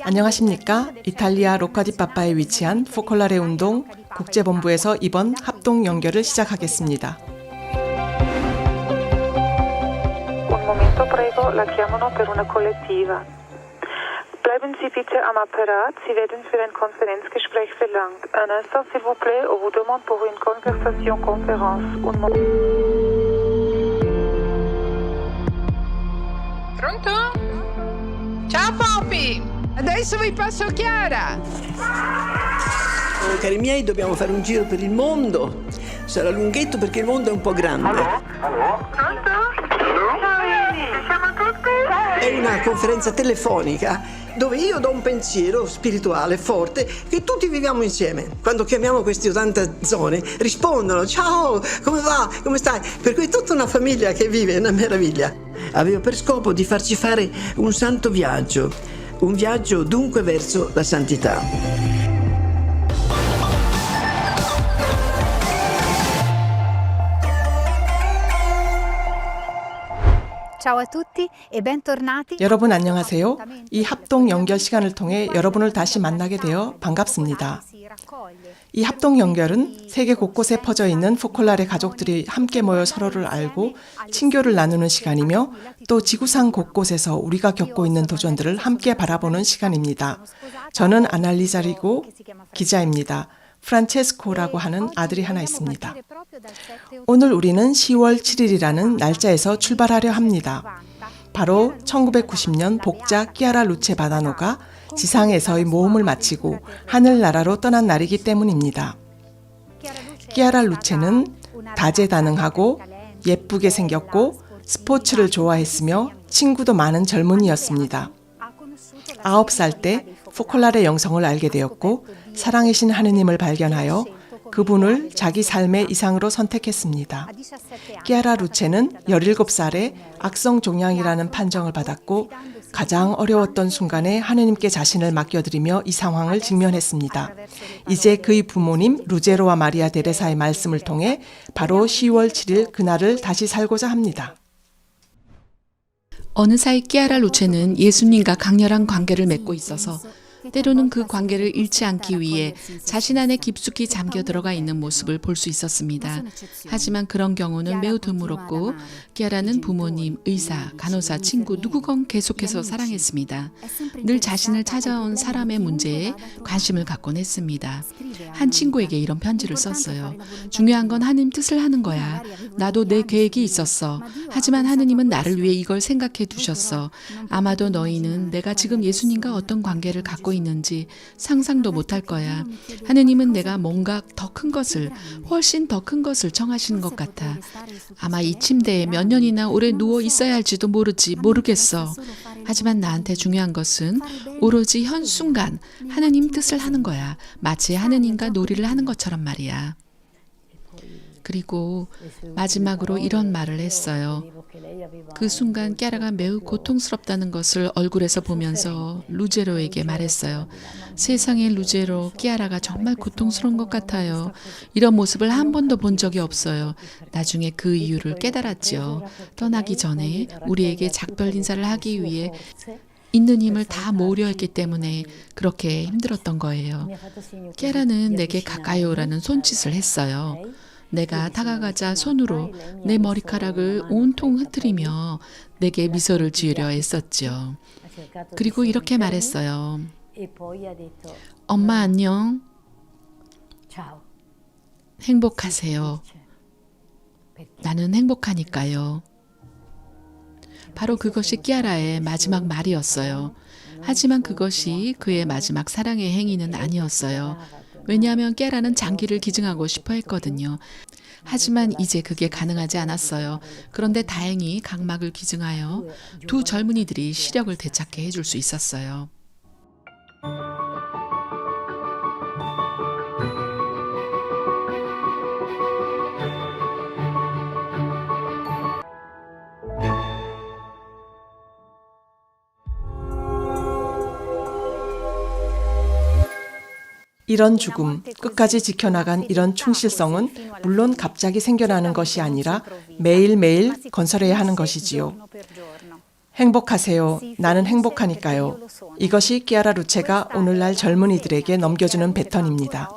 안녕하십니까? 이탈리아 로카디파파에 위치한 포콜라레 운동 국제본부에서 이번 합동 연결을 시작하겠습니다. Un momento prego, la chiamano per una collettiva. Bleiben Sie bitte am Apparat, Sie werden für ein Konferenzgespräch verlangt. Un instant s'il vous plaît, on vous demande pour une conversation conférence. Un moment. Pronto? Ciao Poppy! Adesso vi passo Chiara! Cari miei, dobbiamo fare un giro per il mondo. Sarà lunghetto perché il mondo è un po' grande. Pronto? Ciao Eli, siamo tutti? È una conferenza telefonica dove io do un pensiero spirituale forte che tutti viviamo insieme. Quando chiamiamo queste 80 zone rispondono: ciao, come va? Come stai? Per cui è tutta una famiglia che vive, è una meraviglia. Avevo per scopo di farci fare un santo viaggio, un viaggio dunque verso la santità. Ciao a tutti e bentornati. 여러분 안녕하세요. 이 합동 연결 시간을 통해 여러분을 다시 만나게 되어 반갑습니다. 이 합동 연결은 세계 곳곳에 퍼져 있는 포콜라레 가족들이 함께 모여 서로를 알고 친교를 나누는 시간이며 또 지구상 곳곳에서 우리가 겪고 있는 도전들을 함께 바라보는 시간입니다. 저는 아날리자리고 기자입니다. 프란체스코라고 하는 아들이 하나 있습니다. 오늘 우리는 10월 7일이라는 날짜에서 출발하려 합니다. 바로 1990년 복자 끼아라 루체 바다노가 지상에서의 모험을 마치고 하늘나라로 떠난 날이기 때문입니다. 끼아라 루체는 다재다능하고 예쁘게 생겼고 스포츠를 좋아했으며 친구도 많은 젊은이였습니다. 9살 때 포콜라레 영성을 알게 되었고 사랑이신 하느님을 발견하여 그분을 자기 삶의 이상으로 선택했습니다. 끼아라 루체는 17살에 악성 종양이라는 판정을 받았고 가장 어려웠던 순간에 하느님께 자신을 맡겨드리며 이 상황을 직면했습니다. 이제 그의 부모님 루제로와 마리아 데레사의 말씀을 통해 바로 10월 7일 그날을 다시 살고자 합니다. 어느 사이 끼아라 루체는 예수님과 강렬한 관계를 맺고 있어서 때로는 그 관계를 잃지 않기 위해 자신 안에 깊숙이 잠겨 들어가 있는 모습을 볼 수 있었습니다. 하지만 그런 경우는 매우 드물었고 끼아라는 부모님, 의사, 간호사, 친구 누구건 계속해서 사랑했습니다. 늘 자신을 찾아온 사람의 문제에 관심을 갖곤 했습니다. 한 친구에게 이런 편지를 썼어요. 중요한 건 하느님 뜻을 하는 거야. 나도 내 계획이 있었어. 하지만 하느님은 나를 위해 이걸 생각해 두셨어. 아마도 너희는 내가 지금 예수님과 어떤 관계를 갖고 있는지 상상도 못할 거야. 하느님은 내가 뭔가 더 큰 것을, 훨씬 더 큰 것을 청하시는 것 같아. 아마 이 침대에 몇 년이나 오래 누워 있어야 할지도 모르겠어. 하지만 나한테 중요한 것은 오로지 현 순간 하느님 뜻을 하는 거야. 마치 하느님과 놀이를 하는 것처럼 말이야. 그리고 마지막으로 이런 말을 했어요. 그 순간 끼아라가 매우 고통스럽다는 것을 얼굴에서 보면서 루제로에게 말했어요. 세상의 루제로, 끼아라가 정말 고통스러운 것 같아요. 이런 모습을 한 번도 본 적이 없어요. 나중에 그 이유를 깨달았죠. 떠나기 전에 우리에게 작별 인사를 하기 위해 있는 힘을 다 모으려 했기 때문에 그렇게 힘들었던 거예요. 끼아라는 내게 가까이 오라는 손짓을 했어요. 내가 다가가자 손으로 내 머리카락을 온통 흐트리며 내게 미소를 지으려 애썼죠. 그리고 이렇게 말했어요. 엄마 안녕. 행복하세요. 나는 행복하니까요. 바로 그것이 끼아라의 마지막 말이었어요. 하지만 그것이 그의 마지막 사랑의 행위는 아니었어요. 왜냐하면 끼아라는 장기를 기증하고 싶어 했거든요. 하지만 이제 그게 가능하지 않았어요. 그런데 다행히 각막을 기증하여 두 젊은이들이 시력을 되찾게 해줄 수 있었어요. 이런 죽음, 끝까지 지켜나간 이런 충실성은 물론 갑자기 생겨나는 것이 아니라 매일매일 건설해야 하는 것이지요. 행복하세요. 나는 행복하니까요. 이것이 키아라 루체가 오늘날 젊은이들에게 넘겨주는 배턴입니다.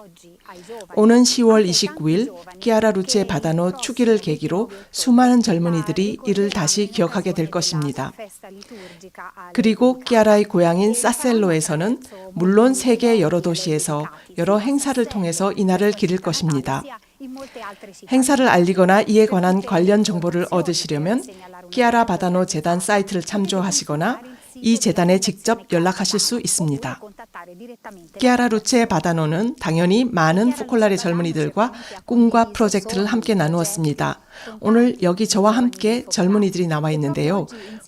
오는 10월 29일 키아라 루체 바다노 축일을 계기로 수많은 젊은이들이 이를 다시 기억하게 될 것입니다. 그리고 키아라의 고향인 사셀로에서는 물론 세계 여러 도시에서 여러 행사를 통해서 이날을 기릴 것입니다. 행사를 알리거나 이에 관한 관련 정보를 얻으시려면 키아라 바다노 재단 사이트를 참조하시거나 이 재단에 직접 연락하실 수 있습니다. 키아라 루체 바다노는 당연히 많은 포콜라레 젊은이들과 꿈과 프로젝트를 함께 나누었습니다. 오늘 여기 저와 함께 젊은이들이 나와 있는데요.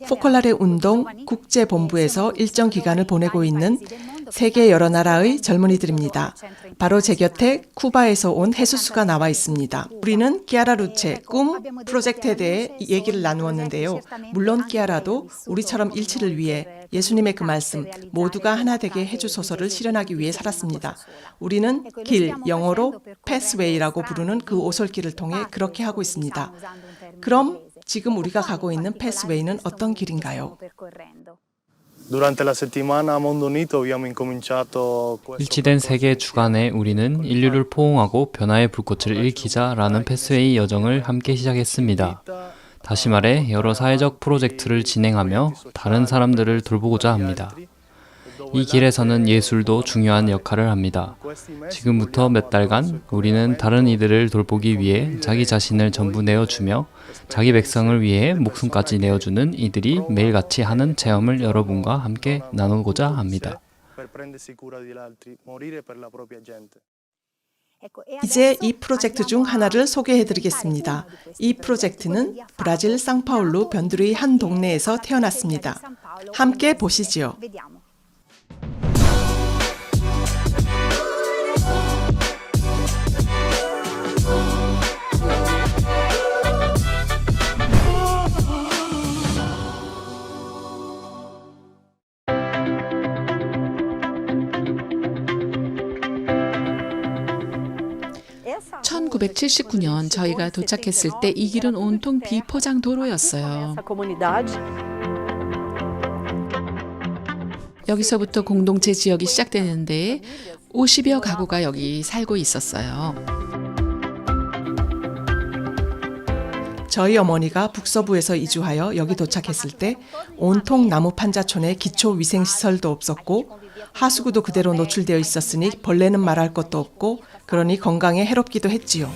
포콜라레 운동 국제본부에서 일정 기간을 보내고 있는 세계 여러 나라의 젊은이들입니다. 바로 제 곁에 쿠바에서 온 헤수스가 나와 있습니다. 우리는 키아라 루체 꿈 프로젝트에 대해 얘기를 나누었는데요. 물론 키아라도 우리처럼 일치를 위해 예수님의 그 말씀 모두가 하나 되게 해주소서를 실현하기 위해 살았습니다. 우리는 길, 영어로 패스웨이라고 부르는 그 오솔길을 통해 그렇게 하고 있습니다. 그럼 지금 우리가 가고 있는 패스웨이는 어떤 길인가요? 일치된 세계 주간에 우리는 인류를 포옹하고 변화의 불꽃을 일으키자라는 패스웨이 여정을 함께 시작했습니다. 다시 말해 여러 사회적 프로젝트를 진행하며 다른 사람들을 돌보고자 합니다. 이 길에서는 예술도 중요한 역할을 합니다. 지금부터 몇 달간 우리는 다른 이들을 돌보기 위해 자기 자신을 전부 내어주며 자기 백성을 위해 목숨까지 내어주는 이들이 매일같이 하는 체험을 여러분과 함께 나누고자 합니다. 이제 이 프로젝트 중 하나를 소개해드리겠습니다. 이 프로젝트는 브라질 상파울루 변두리의 한 동네에서 태어났습니다. 함께 보시지요. (1979년) 저희가 도착했을 때 이 길은 온통 비포장 도로였어요. 여기서부터 공동체 지역이 시작되는데 50여 가구가 여기 살고 있었어요. 저희 어머니가 북서부에서 이주하여 여기 도착했을 때 온통 나무 판자촌에 기초 위생시설도 없었고 하수구도 그대로 노출되어 있었으니 벌레는 말할 것도 없고 그러니 건강에 해롭기도 했지요.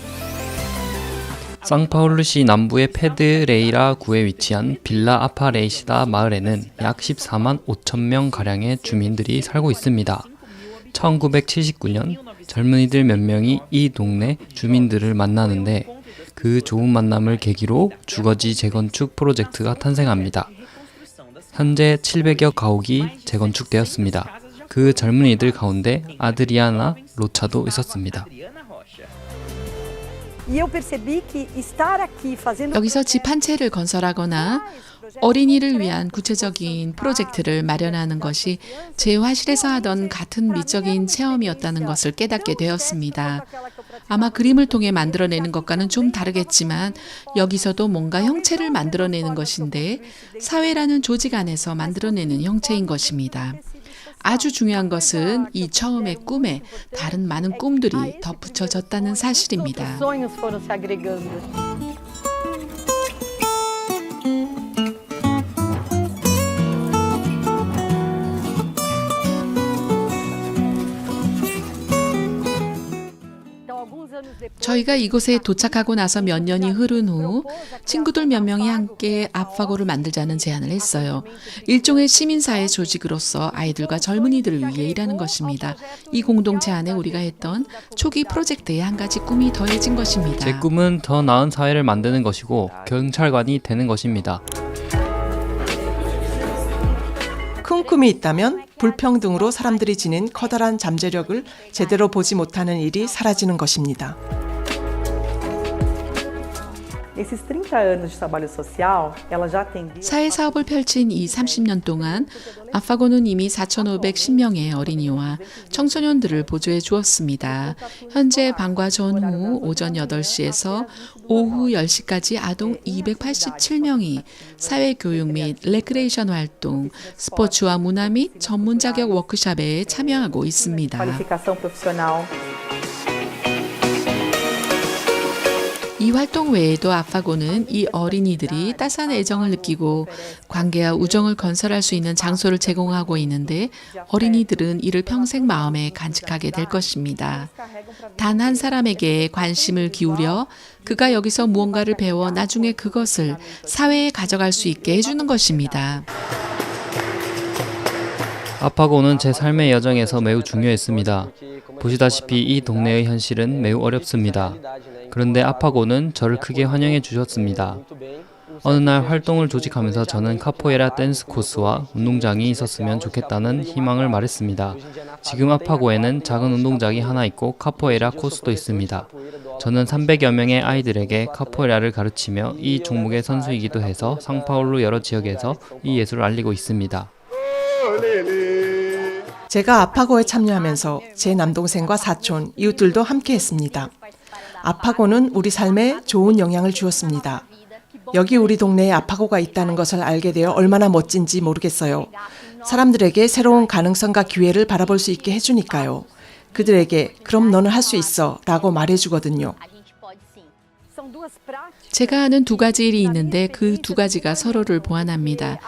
상파울루시 남부의 페드레이라 구에 위치한 빌라 아파레이시다 마을에는 약 14만 5천 명 가량의 주민들이 살고 있습니다. 1979년 젊은이들 몇 명이 이 동네 주민들을 만나는데 그 좋은 만남을 계기로 주거지 재건축 프로젝트가 탄생합니다. 현재 700여 가옥이 재건축되었습니다. 그 젊은이들 가운데 아드리아나 로차도 있었습니다. 여기서 집 한 채를 건설하거나 어린이를 위한 구체적인 프로젝트를 마련하는 것이 제 화실에서 하던 같은 미적인 체험이었다는 것을 깨닫게 되었습니다. 아마 그림을 통해 만들어내는 것과는 좀 다르겠지만 여기서도 뭔가 형체를 만들어내는 것인데 사회라는 조직 안에서 만들어내는 형체인 것입니다. 아주 중요한 것은 이 처음의 꿈에 다른 많은 꿈들이 덧붙여졌다는 사실입니다. 저희가 이곳에 도착하고 나서 몇 년이 흐른 후 친구들 몇 명이 함께 아파고를 만들자는 제안을 했어요. 일종의 시민사회 조직으로서 아이들과 젊은이들을 위해 일하는 것입니다. 이 공동체 안에 우리가 했던 초기 프로젝트에 한 가지 꿈이 더해진 것입니다. 제 꿈은 더 나은 사회를 만드는 것이고 경찰관이 되는 것입니다. 큰 꿈이 있다면 불평등으로 사람들이 지닌 커다란 잠재력을 제대로 보지 못하는 일이 사라지는 것입니다. Esses 30 anos de trabalho social, ela já atendeu 사회사업을 펼친 이 30년 동안 아파고는 이미 4,510명의 어린이와 청소년들을 보조해 주었습니다. 현재 방과 전후 오전 8시에서 오후 10시까지 아동 287명이 사회교육 및 레크레이션 활동, 스포츠와 문화 및 전문 자격 워크숍에 참여하고 있습니다. qualificação profissional. 이 활동 외에도 아파고는 이 어린이들이 따스한 애정을 느끼고 관계와 우정을 건설할 수 있는 장소를 제공하고 있는데 어린이들은 이를 평생 마음에 간직하게 될 것입니다. 단 한 사람에게 관심을 기울여 그가 여기서 무언가를 배워 나중에 그것을 사회에 가져갈 수 있게 해주는 것입니다. 아파고는 제 삶의 여정에서 매우 중요했습니다. 보시다시피 이 동네의 현실은 매우 어렵습니다. 그런데 아파고는 저를 크게 환영해 주셨습니다. 어느 날 활동을 조직하면서 저는 카포에라 댄스 코스와 운동장이 있었으면 좋겠다는 희망을 말했습니다. 지금 아파고에는 작은 운동장이 하나 있고 카포에라 코스도 있습니다. 저는 300여 명의 아이들에게 카포에라를 가르치며 이 종목의 선수이기도 해서 상파울루 여러 지역에서 이 예술을 알리고 있습니다. 제가 아파고에 참여하면서 제 남동생과 사촌, 이웃들도 함께 했습니다. 아파고는 우리 삶에 좋은 영향을 주었습니다. 여기 우리 동네에 아파고가 있다는 것을 알게 되어 얼마나 멋진지 모르겠어요. 사람들에게 새로운 가능성과 기회를 바라볼 수 있게 해주니까요. 그들에게 그럼 너는 할 수 있어 라고 말해주거든요. 제가 하는 두 가지 일이 있는데 그 두 가지가 서로를 보완합니다.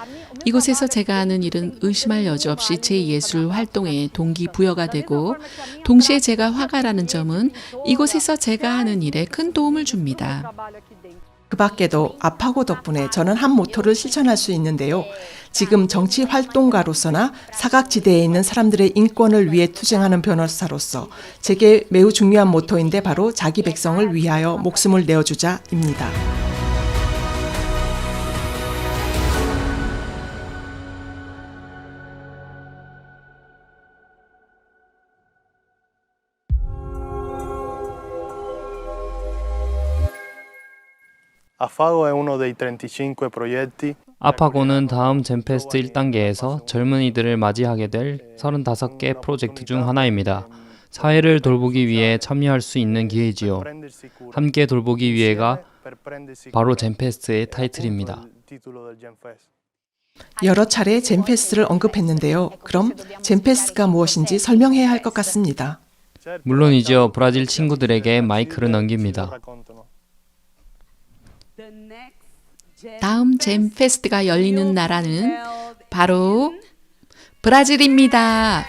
이곳에서 제가 하는 일은 의심할 여지 없이 제 예술 활동에 동기부여가 되고 동시에 제가 화가라는 점은 이곳에서 제가 하는 일에 큰 도움을 줍니다. 그 밖에도 아파고 덕분에 저는 한 모토를 실천할 수 있는데요. 지금 정치 활동가로서나 사각지대에 있는 사람들의 인권을 위해 투쟁하는 변호사로서 제게 매우 중요한 모토인데 바로 자기 백성을 위하여 목숨을 내어주자입니다. Afago è uno dei 35 progetti. 아파고는 다음 젠페스트 1단계에서 젊은이들을 맞이하게 될 35개 프로젝트 중 하나입니다. 사회를 돌보기 위해 참여할 수 있는 기회지요. 함께 돌보기 위해가 바로 젠페스트의 타이틀입니다. 여러 차례 젠페스트를 언급했는데요. 그럼 젠페스트가 무엇인지 설명해야 할 것 같습니다. 물론이죠. 브라질 친구들에게 마이크를 넘깁니다. 다음 잼 페스트가 열리는 나라는 바로 브라질입니다.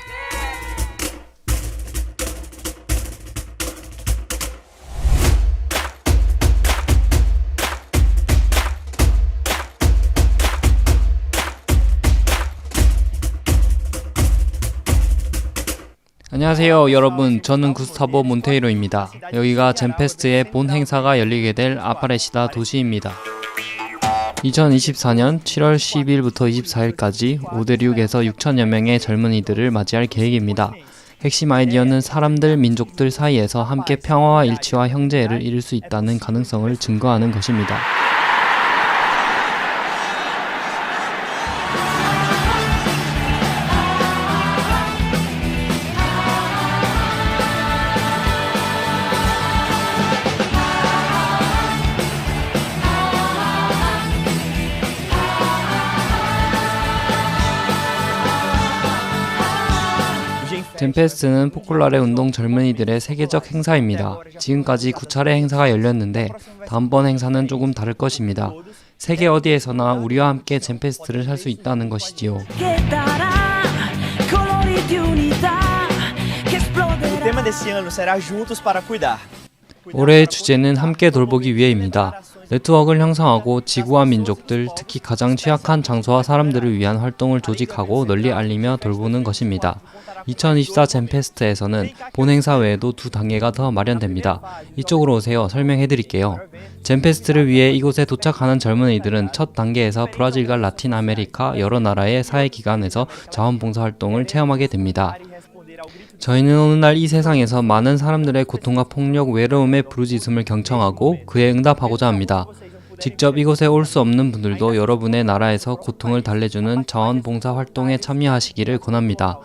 안녕하세요 여러분, 저는 구스타보 몬테이로입니다. 여기가 젠페스트의 본 행사가 열리게 될 아파레시다 도시입니다. 2024년 7월 10일부터 24일까지 5대륙에서 6천여 명의 젊은이들을 맞이할 계획입니다. 핵심 아이디어는 사람들, 민족들 사이에서 함께 평화와 일치와 형제애를 이룰 수 있다는 가능성을 증거하는 것입니다. 젠페스트는 포콜라레 운동 젊은이들의 세계적 행사입니다. 지금까지 9차례 행사가 열렸는데 다음번 행사는 조금 다를 것입니다. 세계 어디에서나 우리와 함께 젠페스트를 할 수 있다는 것이지요. 올해의 주제는 함께 돌보기 위해입니다. 네트워크를 형성하고 지구와 민족들, 특히 가장 취약한 장소와 사람들을 위한 활동을 조직하고 널리 알리며 돌보는 것입니다. 2024 젠페스트에서는 본 행사 외에도 두 단계가 더 마련됩니다. 이쪽으로 오세요. 설명해 드릴게요. 젠페스트를 위해 이곳에 도착하는 젊은이들은 첫 단계에서 브라질과 라틴 아메리카 여러 나라의 사회기관에서 자원봉사 활동을 체험하게 됩니다. 저희는 오늘날 이 세상에서 많은 사람들의 고통과 폭력, 외로움의 부르짖음을 경청하고 그에 응답하고자 합니다. 직접 이곳에 올 수 없는 분들도 여러분의 나라에서 고통을 달래주는 자원봉사 활동에 참여하시기를 권합니다.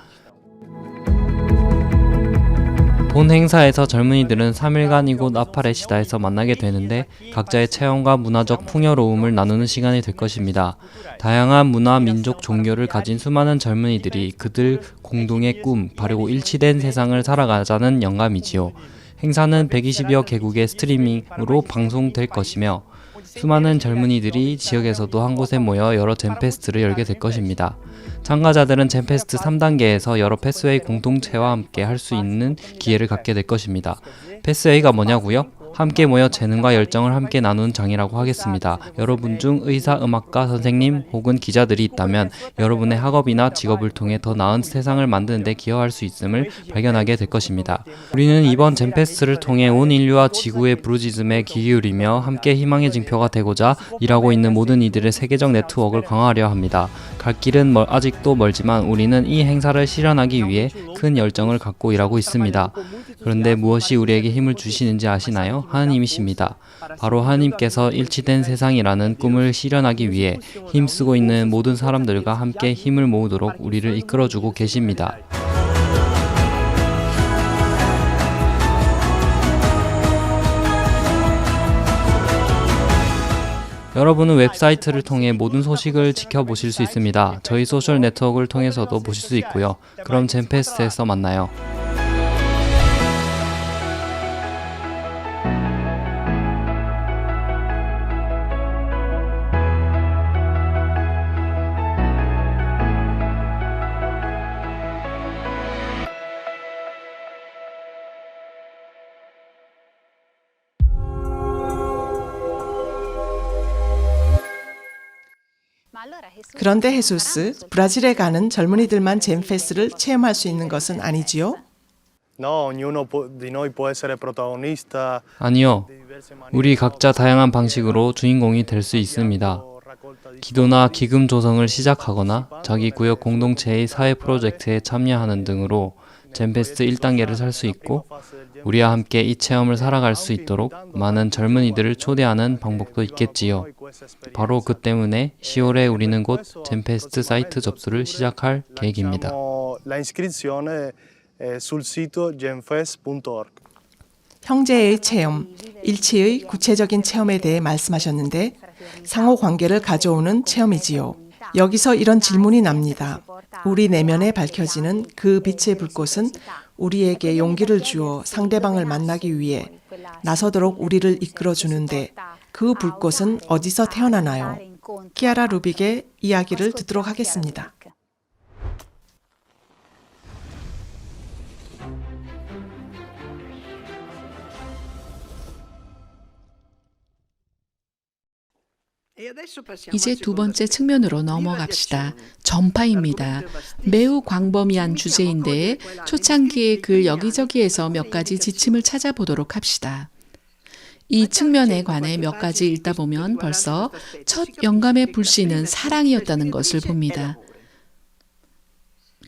본 행사에서 젊은이들은 3일간 이곳 아파레시다에서 만나게 되는데 각자의 체험과 문화적 풍요로움을 나누는 시간이 될 것입니다. 다양한 문화, 민족, 종교를 가진 수많은 젊은이들이 그들 공동의 꿈, 바로 일치된 세상을 살아가자는 영감이지요. 행사는 120여 개국의 스트리밍으로 방송될 것이며 수많은 젊은이들이 지역에서도 한 곳에 모여 여러 젠페스트를 열게 될 것입니다. 참가자들은 젠페스트 3단계에서 여러 패스웨이 공동체와 함께 할 수 있는 기회를 갖게 될 것입니다. 패스웨이가 뭐냐고요? 함께 모여 재능과 열정을 함께 나누는 장이라고 하겠습니다. 여러분 중 의사, 음악가, 선생님 혹은 기자들이 있다면 여러분의 학업이나 직업을 통해 더 나은 세상을 만드는 데 기여할 수 있음을 발견하게 될 것입니다. 우리는 이번 젠페스트를 통해 온 인류와 지구의 부르짖음에 귀 기울이며 함께 희망의 징표가 되고자 일하고 있는 모든 이들의 세계적 네트워크를 강화하려 합니다. 갈 길은 아직도 멀지만 우리는 이 행사를 실현하기 위해 큰 열정을 갖고 일하고 있습니다. 그런데 무엇이 우리에게 힘을 주시는지 아시나요? 하나님이십니다. 바로 하나님께서 일치된 세상이라는 꿈을 실현하기 위해 힘쓰고 있는 모든 사람들과 함께 힘을 모으도록 우리를 이끌어주고 계십니다. 여러분은 웹사이트를 통해 모든 소식을 지켜보실 수 있습니다. 저희 소셜 네트워크를 통해서도 보실 수 있고요. 그럼 젠페스트에서 만나요. 그런데 헤수스, 브라질에 가는 젊은이들만 젠페스트를 체험할 수 있는 것은 아니지요? No, ognuno di noi può essere protagonista. 아니요. 우리 각자 다양한 방식으로 주인공이 될 수 있습니다. 기도나 기금 조성을 시작하거나 자기 구역 공동체의 사회 프로젝트에 참여하는 등으로 젠페스트 1단계를 살 수 있고 우리와 함께 이 체험을 살아갈 수 있도록 많은 젊은이들을 초대하는 방법도 있겠지요. 바로 그 때문에 10월에 우리는 곧 젠페스트 사이트 접수를 시작할 계획입니다. La iscrizione sul sito genfest.org. 형제의 체험, 일치의 구체적인 체험에 대해 말씀하셨는데 상호 관계를 가져오는 체험이지요. 여기서 이런 질문이 납니다. 우리 내면에 밝혀지는 그 빛의 불꽃은 우리에게 용기를 주어 상대방을 만나기 위해 나서도록 우리를 이끌어주는데 그 불꽃은 어디서 태어나나요? 키아라 루빅의 이야기를 듣도록 하겠습니다. 이제 두 번째 측면으로 넘어갑시다. 전파입니다. 매우 광범위한 주제인데 초창기에 글 여기저기에서 몇 가지 지침을 찾아보도록 합시다. 이 측면에 관해 몇 가지 읽다 보면 벌써 첫 영감의 불씨는 사랑이었다는 것을 봅니다.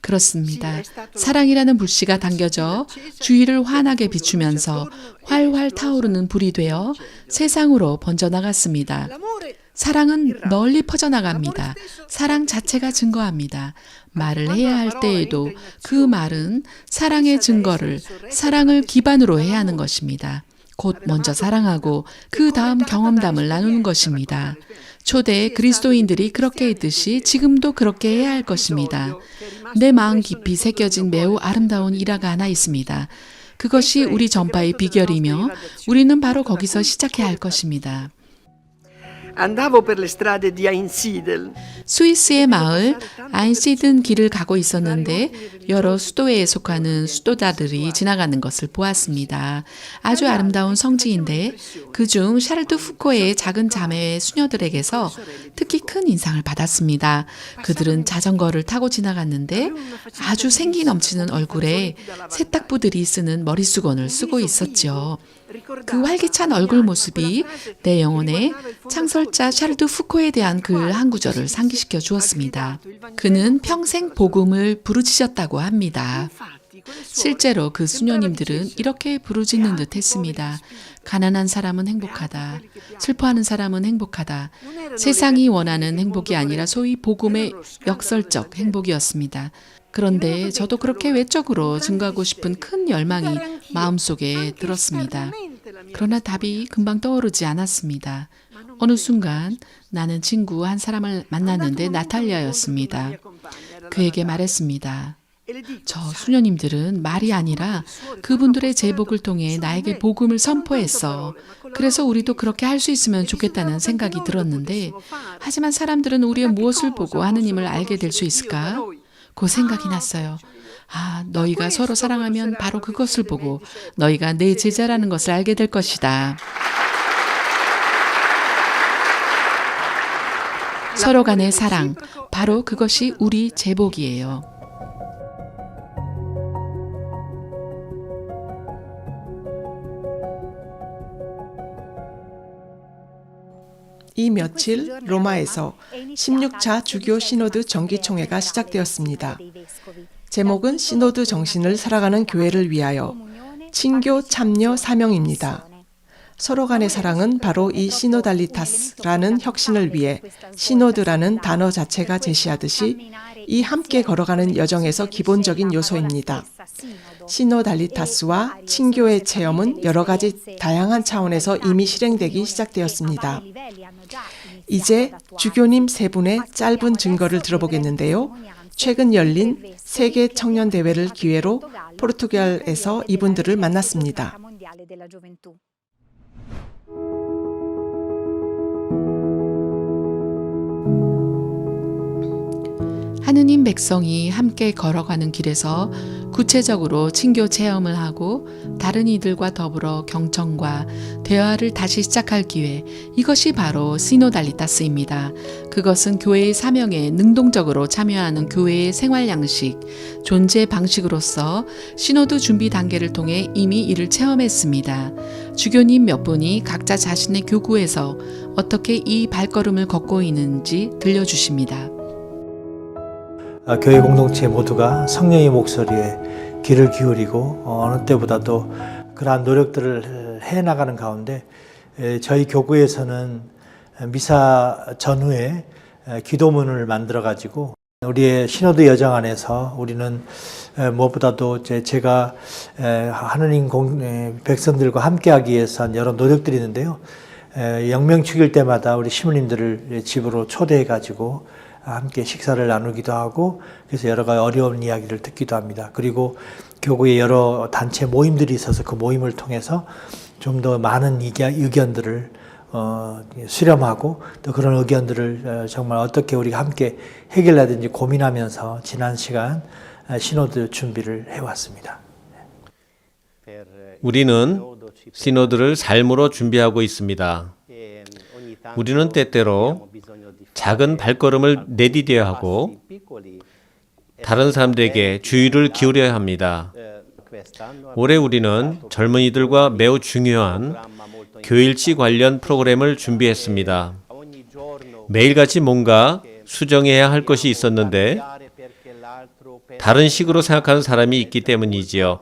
그렇습니다. 사랑이라는 불씨가 당겨져 주위를 환하게 비추면서 활활 타오르는 불이 되어 세상으로 번져나갔습니다. 사랑은 널리 퍼져나갑니다. 사랑 자체가 증거합니다. 말을 해야 할 때에도 그 말은 사랑의 증거를, 사랑을 기반으로 해야 하는 것입니다. 곧 먼저 사랑하고 그 다음 경험담을 나누는 것입니다. 초대 그리스도인들이 그렇게 했듯이 지금도 그렇게 해야 할 것입니다. 내 마음 깊이 새겨진 매우 아름다운 일화가 하나 있습니다. 그것이 우리 전파의 비결이며 우리는 바로 거기서 시작해야 할 것입니다. 스위스의 마을 아인시든 길을 가고 있었는데 여러 수도회에 속하는 수도자들이 지나가는 것을 보았습니다. 아주 아름다운 성지인데 그중 샤를드 후코의 작은 자매의 수녀들에게서 특히 큰 인상을 받았습니다. 그들은 자전거를 타고 지나갔는데 아주 생기 넘치는 얼굴에 세탁부들이 쓰는 머리수건을 쓰고 있었죠. 그 활기찬 얼굴 모습이 내 영혼에 창설자 샤를드 후코에 대한 글 한 구절을 상기시켜 주었습니다. 그는 평생 복음을 부르짖었다고 합니다. 실제로 그 수녀님들은 이렇게 부르짖는 듯 했습니다. 가난한 사람은 행복하다. 슬퍼하는 사람은 행복하다. 세상이 원하는 행복이 아니라 소위 복음의 역설적 행복이었습니다. 그런데 저도 그렇게 외적으로 증거하고 싶은 큰 열망이 마음속에 들었습니다. 그러나 답이 금방 떠오르지 않았습니다. 어느 순간 나는 친구 한 사람을 만났는데 나탈리아였습니다. 그에게 말했습니다. 저 수녀님들은 말이 아니라 그분들의 제복을 통해 나에게 복음을 선포했어. 그래서 우리도 그렇게 할 수 있으면 좋겠다는 생각이 들었는데, 하지만 사람들은 우리의 무엇을 보고 하느님을 알게 될 수 있을까? 그 생각이 났어요. 아, 너희가 서로 사랑하면 바로 그것을 보고 너희가 내 제자라는 것을 알게 될 것이다. 서로 간의 사랑, 바로 그것이 우리 제복이에요. 이 며칠 로마에서 16차 주교 시노드 정기총회가 시작되었습니다. 제목은 시노드 정신을 살아가는 교회를 위하여 친교 참여 사명입니다. 서로 간의 사랑은 바로 이 시노달리타스라는 혁신을 위해 시노드라는 단어 자체가 제시하듯이 이 함께 걸어가는 여정에서 기본적인 요소입니다. 시노달리타스와 친교의 체험은 여러 가지 다양한 차원에서 이미 실행되기 시작되었습니다. 이제 주교님 세 분의 짧은 증거를 들어보겠는데요. 최근 열린 세계 청년 대회를 기회로 포르투갈에서 이분들을 만났습니다. 하느님 백성이 함께 걸어가는 길에서 구체적으로 친교 체험을 하고 다른 이들과 더불어 경청과 대화를 다시 시작할 기회, 이것이 바로 시노달리타스입니다. 그것은 교회의 사명에 능동적으로 참여하는 교회의 생활 양식, 존재 방식으로서 시노드 준비 단계를 통해 이미 이를 체험했습니다. 주교님 몇 분이 각자 자신의 교구에서 어떻게 이 발걸음을 걷고 있는지 들려주십니다. 교회 공동체 모두가 성령의 목소리에 귀를 기울이고 어느 때보다도 그러한 노력들을 해나가는 가운데 저희 교구에서는 미사 전후에 기도문을 만들어가지고 우리의 시노드 여정 안에서 우리는 무엇보다도 제가 하느님 백성들과 함께하기 위해서 한 여러 노력들이 있는데요. 영명축일 때마다 우리 시민님들을 집으로 초대해가지고 함께 식사를 나누기도 하고, 그래서 여러 가지 어려운 이야기를 듣기도 합니다. 그리고 교구에 여러 단체 모임들이 있어서 그 모임을 통해서 좀 더 많은 의견들을 수렴하고, 또 그런 의견들을 정말 어떻게 우리가 함께 해결해야 되는지 고민하면서 지난 시간 시노드 준비를 해왔습니다. 우리는 시노드를 삶으로 준비하고 있습니다. 우리는 때때로 작은 발걸음을 내디뎌야 하고 다른 사람들에게 주의를 기울여야 합니다. 올해 우리는 젊은이들과 매우 중요한 교일치 관련 프로그램을 준비했습니다. 매일같이 뭔가 수정해야 할 것이 있었는데 다른 식으로 생각하는 사람이 있기 때문이지요.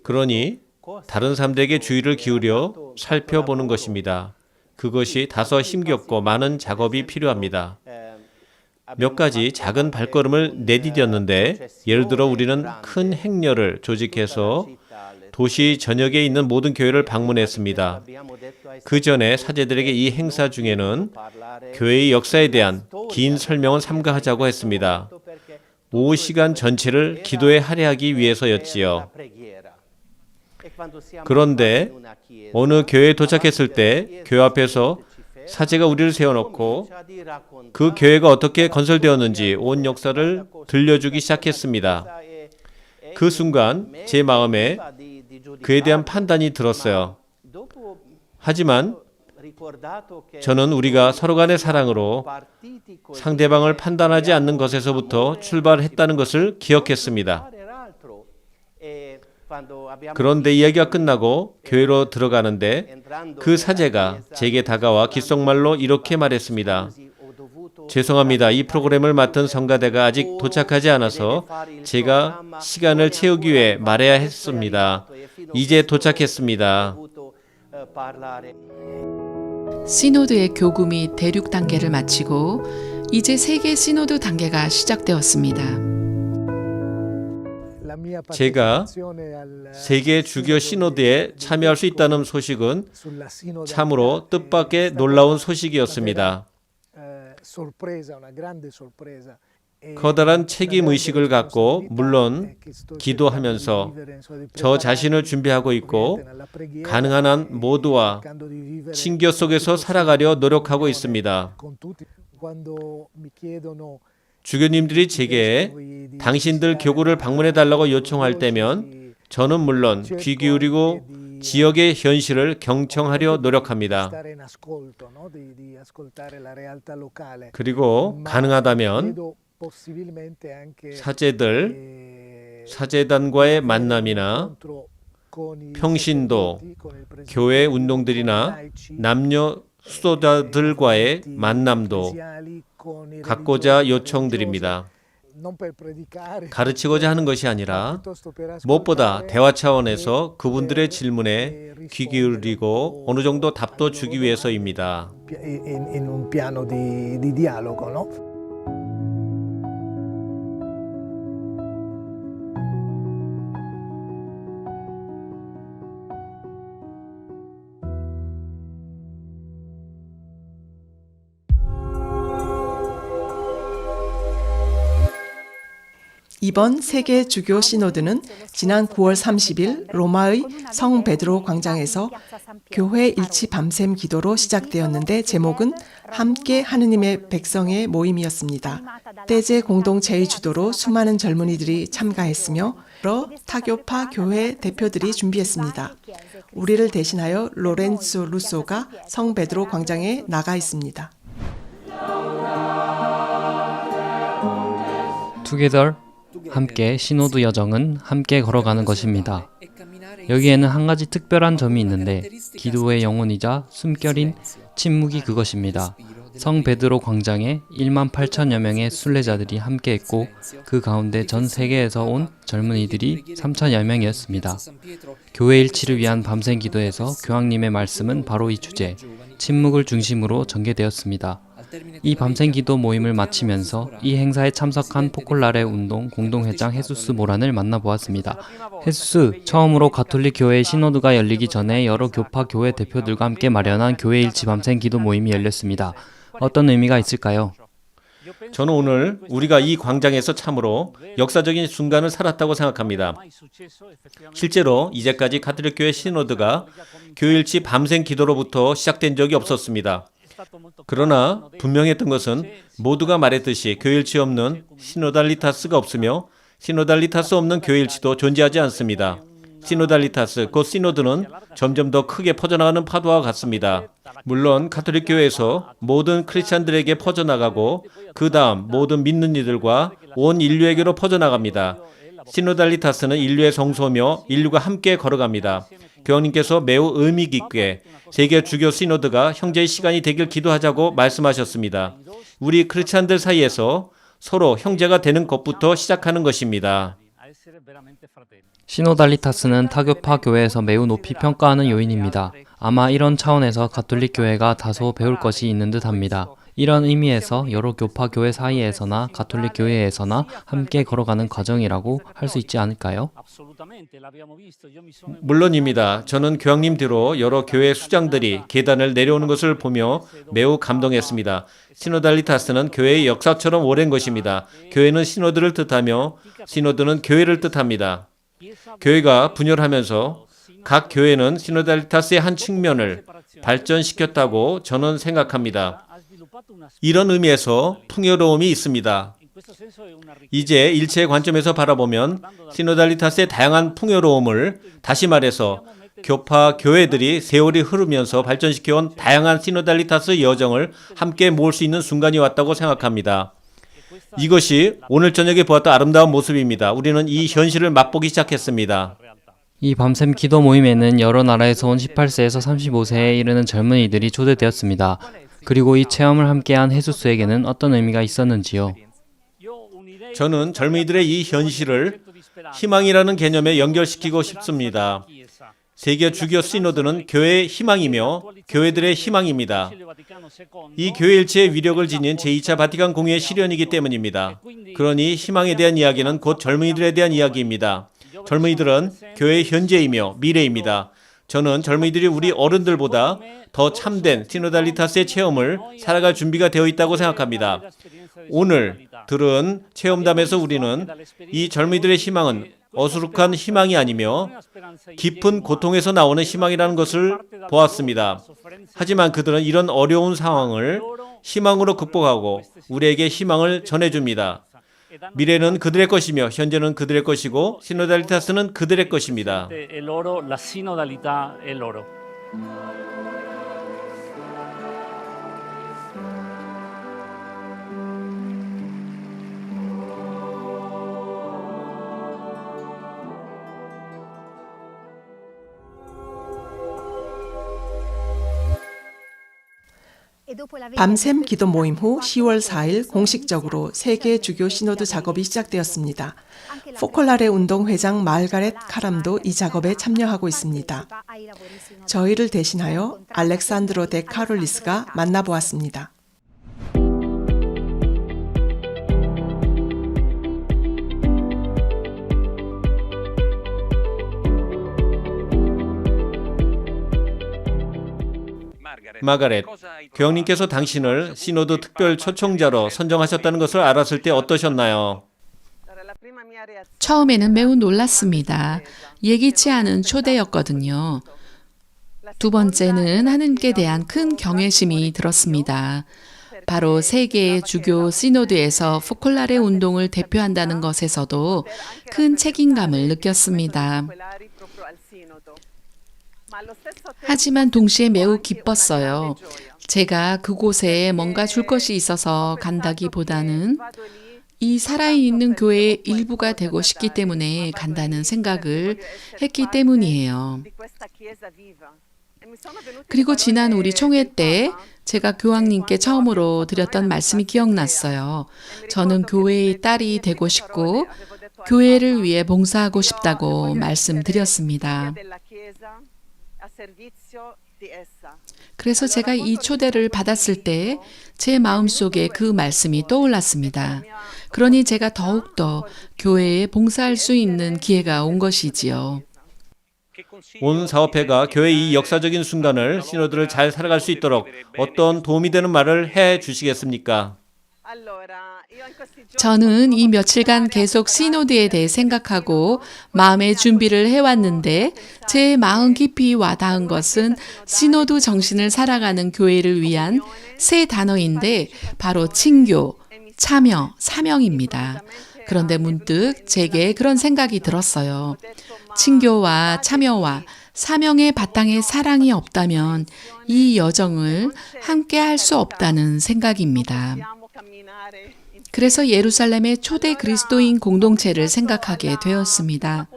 그러니 다른 사람들에게 주의를 기울여 살펴보는 것입니다. 그것이 다소 힘겹고 많은 작업이 필요합니다. 몇 가지 작은 발걸음을 내디뎠는데, 예를 들어 우리는 큰 행렬을 조직해서 도시 전역에 있는 모든 교회를 방문했습니다. 그 전에 사제들에게 이 행사 중에는 교회의 역사에 대한 긴 설명을 삼가하자고 했습니다. 오후 시간 전체를 기도에 할애하기 위해서였지요. 그런데 어느 교회에 도착했을 때 교회 앞에서 사제가 우리를 세워놓고 그 교회가 어떻게 건설되었는지 온 역사를 들려주기 시작했습니다. 그 순간 제 마음에 그에 대한 판단이 들었어요. 하지만 저는 우리가 서로 간의 사랑으로 상대방을 판단하지 않는 것에서부터 출발했다는 것을 기억했습니다. 그런데 이야기가 끝나고 교회로 들어가는데 그 사제가 제게 다가와 귓속말로 이렇게 말했습니다. 죄송합니다. 이 프로그램을 맡은 성가대가 아직 도착하지 않아서 제가 시간을 채우기 위해 말해야 했습니다. 이제 도착했습니다. 시노드의 교구미 대륙 단계를 마치고 이제 세계 시노드 단계가 시작되었습니다. 제가 세계 주교 시노드에 참여할 수 있다는 소식은 참으로 뜻밖의 놀라운 소식이었습니다. 커다란 책임의식을 갖고 물론 기도하면서 저 자신을 준비하고 있고 가능한 한 모두와 친교 속에서 살아가려 노력하고 있습니다. 주교님들이 제게 당신들 교구를 방문해달라고 요청할 때면 저는 물론 귀 기울이고 지역의 현실을 경청하려 노력합니다. 그리고 가능하다면 사제단과의 만남이나 평신도, 교회 운동들이나 남녀 수도자들과의 만남도 갖고자 요청드립니다. 가르치고자 하는 것이 아니라 무엇보다 대화 차원에서 그분들의 질문에 귀 기울이고 어느 정도 답도 주기 위해서입니다. 이번 세계 주교 시노드는 지난 9월 30일 로마의 성 베드로 광장에서 교회 일치 밤샘 기도로 시작되었는데 제목은 함께 하느님의 백성의 모임이었습니다. 떼제 공동체의 주도로 수많은 젊은이들이 참가했으며 여러 타교파 교회 대표들이 준비했습니다. 우리를 대신하여 로렌조 루소가 성 베드로 광장에 나가 있습니다. Together 함께 시노드 여정은 함께 걸어가는 것입니다. 여기에는 한 가지 특별한 점이 있는데 기도의 영혼이자 숨결인 침묵이 그것입니다. 성 베드로 광장에 1만 8천여 명의 순례자들이 함께했고 그 가운데 전 세계에서 온 젊은이들이 3천여 명이었습니다. 교회 일치를 위한 밤샘 기도에서 교황님의 말씀은 바로 이 주제, 침묵을 중심으로 전개되었습니다. 이 밤샘 기도 모임을 마치면서 이 행사에 참석한 포콜라레 운동 공동회장 헤수스 모란을 만나보았습니다. 헤수스, 처음으로 가톨릭 교회의 시노드가 열리기 전에 여러 교파 교회 대표들과 함께 마련한 교회 일치 밤샘 기도 모임이 열렸습니다. 어떤 의미가 있을까요? 저는 오늘 우리가 이 광장에서 참으로 역사적인 순간을 살았다고 생각합니다. 실제로 이제까지 가톨릭 교회 시노드가 교회일치 밤샘 기도로부터 시작된 적이 없었습니다. 그러나 분명했던 것은 모두가 말했듯이 교회일치 없는 시노달리타스가 없으며 시노달리타스 없는 교회일치도 존재하지 않습니다. 시노달리타스, 곧 시노드는 점점 더 크게 퍼져나가는 파도와 같습니다. 물론 가톨릭 교회에서 모든 크리스찬들에게 퍼져나가고 그 다음 모든 믿는 이들과 온 인류에게로 퍼져나갑니다. 시노달리타스는 인류의 성소며 인류가 함께 걸어갑니다. 교황님께서 매우 의미 깊게 세계 주교 시노드가 형제의 시간이 되길 기도하자고 말씀하셨습니다. 우리 크리스찬들 사이에서 서로 형제가 되는 것부터 시작하는 것입니다. 시노달리타스는 타교파 교회에서 매우 높이 평가하는 요인입니다. 아마 이런 차원에서 가톨릭 교회가 다소 배울 것이 있는 듯합니다. 이런 의미에서 여러 교파 교회 사이에서나 가톨릭 교회에서나 함께 걸어가는 과정이라고 할 수 있지 않을까요? 물론입니다. 저는 교황님 뒤로 여러 교회 수장들이 계단을 내려오는 것을 보며 매우 감동했습니다. 시노달리타스는 교회의 역사처럼 오랜 것입니다. 교회는 시노드를 뜻하며 시노드는 교회를 뜻합니다. 교회가 분열하면서 각 교회는 시노달리타스의 한 측면을 발전시켰다고 저는 생각합니다. 이런 의미에서 풍요로움이 있습니다. 이제 일체의 관점에서 바라보면 시노달리타스의 다양한 풍요로움을 다시 말해서 교파 교회들이 세월이 흐르면서 발전시켜온 다양한 시노달리타스 여정을 함께 모을 수 있는 순간이 왔다고 생각합니다. 이것이 오늘 저녁에 보았던 아름다운 모습입니다. 우리는 이 현실을 맛보기 시작했습니다. 이 밤샘 기도 모임에는 여러 나라에서 온 18세에서 35세에 이르는 젊은이들이 초대되었습니다. 그리고 이 체험을 함께한 헤수스에게는 어떤 의미가 있었는지요? 저는 젊은이들의 이 현실을 희망이라는 개념에 연결시키고 싶습니다. 세계 주교 시노드는 교회의 희망이며 교회들의 희망입니다. 이 교회일체의 위력을 지닌 제2차 바티칸 공의의 실현이기 때문입니다. 그러니 희망에 대한 이야기는 곧 젊은이들에 대한 이야기입니다. 젊은이들은 교회의 현재이며 미래입니다. 저는 젊은이들이 우리 어른들보다 더 참된 시노달리타스의 체험을 살아갈 준비가 되어 있다고 생각합니다. 오늘 들은 체험담에서 우리는 이 젊은이들의 희망은 어수룩한 희망이 아니며 깊은 고통에서 나오는 희망이라는 것을 보았습니다. 하지만 그들은 이런 어려운 상황을 희망으로 극복하고 우리에게 희망을 전해줍니다. 미래는 그들의 것이며 현재는 그들의 것이고 시노달리타스는 그들의 것입니다. 밤샘 기도 모임 후 10월 4일 공식적으로 세계 주교 시노드 작업이 시작되었습니다. 포콜라레 운동 회장 말가렛 카람도 이 작업에 참여하고 있습니다. 저희를 대신하여 알렉산드로 데 카롤리스가 만나보았습니다. 마가렛, 교황님께서 당신을 시노드 특별 초청자로 선정하셨다는 것을 알았을 때 어떠셨나요? 처음에는 매우 놀랐습니다. 예기치 않은 초대였거든요. 두 번째는 하느님께 대한 큰 경외심이 들었습니다. 바로 세계 주교 시노드에서 포콜라레 운동을 대표한다는 것에서도 큰 책임감을 느꼈습니다. 하지만 동시에 매우 기뻤어요. 제가 그곳에 뭔가 줄 것이 있어서 간다기보다는 이 살아있는 교회의 일부가 되고 싶기 때문에 간다는 생각을 했기 때문이에요. 그리고 지난 우리 총회 때 제가 교황님께 처음으로 드렸던 말씀이 기억났어요. 저는 교회의 딸이 되고 싶고 교회를 위해 봉사하고 싶다고 말씀드렸습니다. 그래서 제가 이 초대를 받았을 때 제 마음속에 그 말씀이 떠올랐습니다. 그러니 제가 더욱더 교회에 봉사할 수 있는 기회가 온 것이지요. 온 사업회가 교회의 이 역사적인 순간을 시노드를 잘 살아갈 수 있도록 어떤 도움이 되는 말을 해 주시겠습니까? 저는 이 며칠간 계속 시노드에 대해 생각하고 마음의 준비를 해왔는데 제 마음 깊이 와닿은 것은 시노드 정신을 살아가는 교회를 위한 세 단어인데 바로 친교, 참여, 사명입니다. 그런데 문득 제게 그런 생각이 들었어요. 친교와 참여와 사명의 바탕에 사랑이 없다면 이 여정을 함께 할 수 없다는 생각입니다. 그래서 예루살렘의 초대 그리스도인 공동체를 생각하게 되었습니다.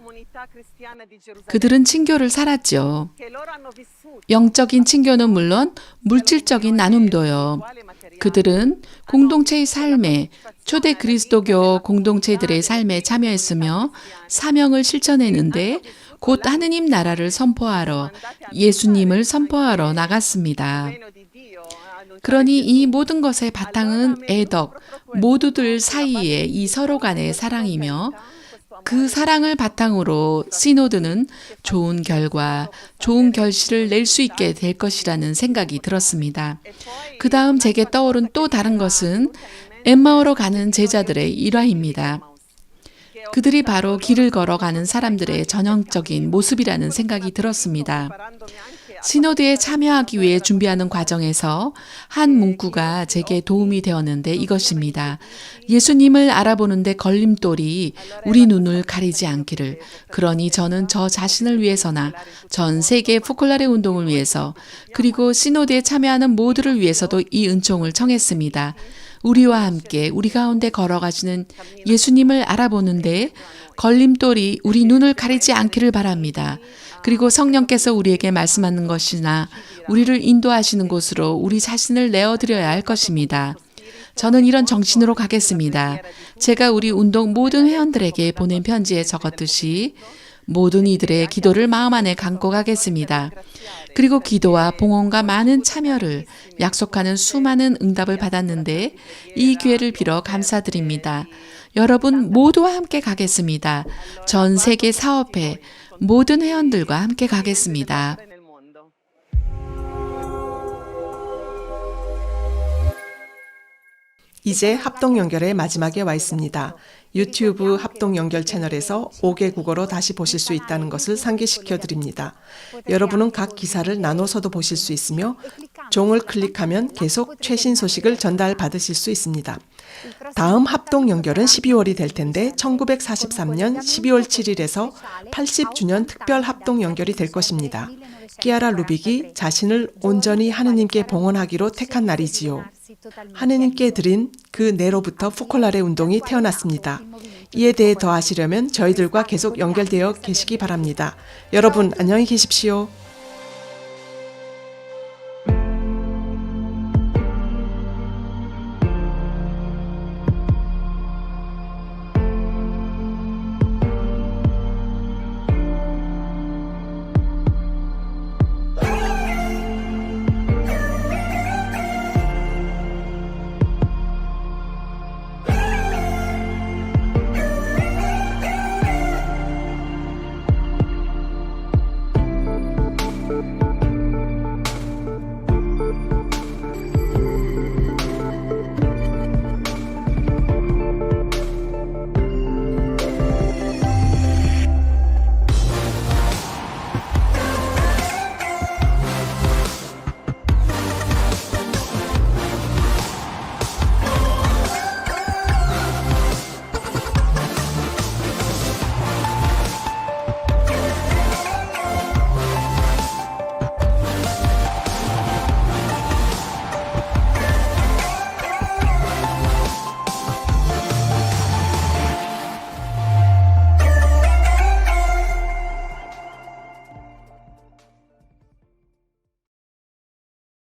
그들은 친교를 살았죠. 영적인 친교는 물론 물질적인 나눔도요. 그들은 공동체의 삶에, 초대 그리스도교 공동체들의 삶에 참여했으며 사명을 실천했는데 곧 하느님 나라를 선포하러, 예수님을 선포하러 나갔습니다. 그러니 이 모든 것의 바탕은 애덕, 모두들 사이의 이 서로 간의 사랑이며 그 사랑을 바탕으로 시노드는 좋은 결과, 좋은 결실을 낼 수 있게 될 것이라는 생각이 들었습니다. 그 다음 제게 떠오른 또 다른 것은 엠마오로 가는 제자들의 일화입니다. 그들이 바로 길을 걸어가는 사람들의 전형적인 모습이라는 생각이 들었습니다. 시노드에 참여하기 위해 준비하는 과정에서 한 문구가 제게 도움이 되었는데 이것입니다. 예수님을 알아보는데 걸림돌이 우리 눈을 가리지 않기를. 그러니 저는 저 자신을 위해서나 전 세계 포콜라레 운동을 위해서 그리고 시노드에 참여하는 모두를 위해서도 이 은총을 청했습니다. 우리와 함께 우리 가운데 걸어가시는 예수님을 알아보는데 걸림돌이 우리 눈을 가리지 않기를 바랍니다. 그리고 성령께서 우리에게 말씀하는 것이나 우리를 인도하시는 곳으로 우리 자신을 내어드려야 할 것입니다. 저는 이런 정신으로 가겠습니다. 제가 우리 운동 모든 회원들에게 보낸 편지에 적었듯이 모든 이들의 기도를 마음 안에 감고 가겠습니다. 그리고 기도와 봉헌과 많은 참여를 약속하는 수많은 응답을 받았는데 이 기회를 빌어 감사드립니다. 여러분 모두와 함께 가겠습니다. 전 세계 사업회 모든 회원들과 함께 가겠습니다. 이제 합동 연결의 마지막에 와 있습니다. 유튜브 합동 연결 채널에서 5개 국어로 다시 보실 수 있다는 것을 상기시켜 드립니다. 여러분은 각 기사를 나눠서도 보실 수 있으며 종을 클릭하면 계속 최신 소식을 전달받으실 수 있습니다. 다음 합동 연결은 12월이 될 텐데 1943년 12월 7일에서 80주년 특별 합동 연결이 될 것입니다. 키아라 루빅이 자신을 온전히 하느님께 봉헌하기로 택한 날이지요. 하느님께 드린 그 내로부터 포콜라레 운동이 태어났습니다. 이에 대해 더 아시려면 저희들과 계속 연결되어 계시기 바랍니다. 여러분 안녕히 계십시오.